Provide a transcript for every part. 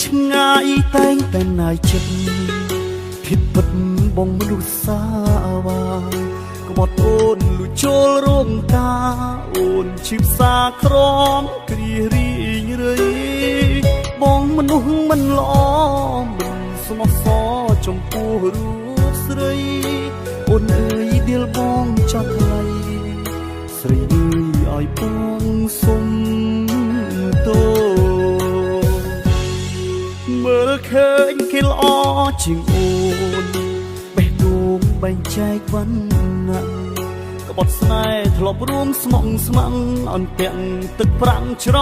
ឆ្ងាយតែងតែណាយចិត្តភិតពិតបងមនុស្សសាវាក្បត់អូនលួចចូលរោងការអូនឈឺផ្សាក្រំគ្រារីងរៃបងមនុស្សមិនល្អមិនស្មោះសរចំពោះរូបស្រីអូនអើយដៀលបងចាប់ថ្លៃស្រីអើយឲ្យបងសុំទោមើលឃើញគេល្អជាងអូនបេះដូងបែងចែកវណ្ណៈក្បត់ស្នេហ៍ធ្លាប់រួមស្មុគស្មាំងអន្ទាក់ទឹកប្រាំងច្រ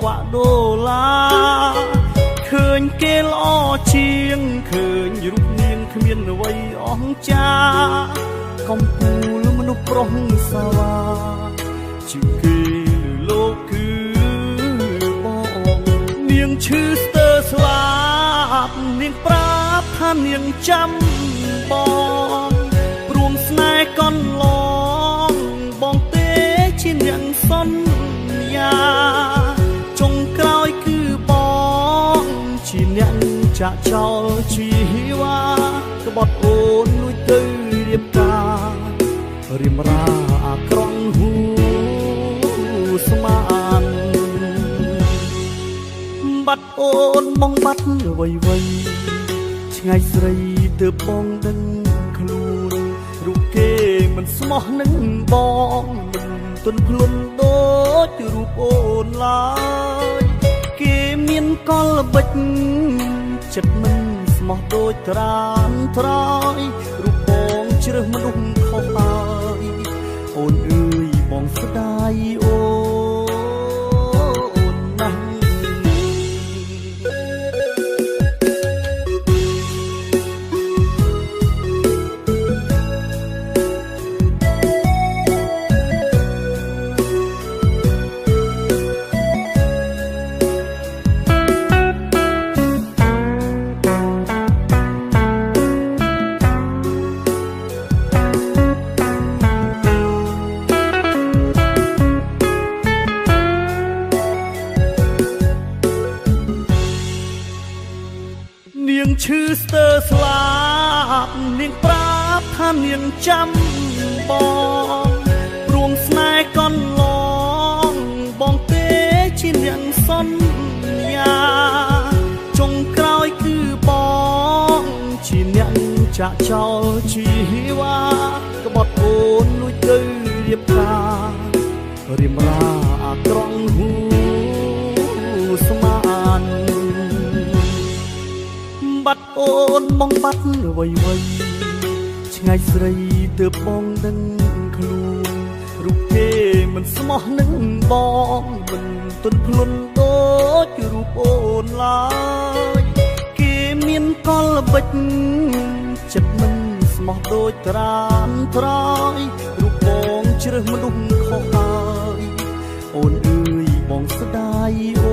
វាក់ដុល្លារឃើញគេល្អជាងឃើញរូបនាងគ្មានអ្វីអស្ចារ្យកំពូលមនុស្សប្រុសសាវាជាងគេលើលោកគឺបងនាងឈឺស្ទើរស្លាប់នាងប្រាប់ថានាងចាំបងព្រមស្នេហ៍កន់ឡងបងទេជានាងសន្យាចុងក្រោយគឺបងជាអ្នកចាក់ចោលជីវ៉ាក្បត់អូនលួចទៅរៀបការរៀមរាអាក្រង់ហ៊ូស្មានបាត់អូនបងបាត់អ្វីឆ្ងាយស្រីទើបបងដឹងខ្លួនរូបគេមិនស្មោះនឹងបងមិនទន់ភ្លន់ដូចរូបអូនឡើយគេមានកលល្បិចចិត្តមិនស្មោះដូចត្រានត្រយរូបបងជ្រើសមនុស្សខុសហើយអូនអើយបងស្ដាយអូនណាស់នាងឈឺស្ទើរស្លាប់នាងប្រាប់ថានាងចាំបងព្រមស្នេហ៍កន់ឡងបងទេជានាងសន្យាចុងក្រោយគឺបងជាអ្នកចាក់ចោលជីវ៉ាក្បត់អូនលួចទៅរៀបការរៀមរាអាក្រង់ហ៊ូស្មានបាត់អូនបងបាត់អ្វីឆ្ងាយស្រីទើបបងដឹងខ្លួនរូបគេមិនស្មោះនឹងបងមិនទន់ភ្លន់ដូចរូបអូនឡើយគេមានកលល្បិចចិត្តមិនស្មោះដូចត្រានត្រយរូបបងជ្រើសមនុស្សខុសហើយអូនអើយបងស្ដាយអូ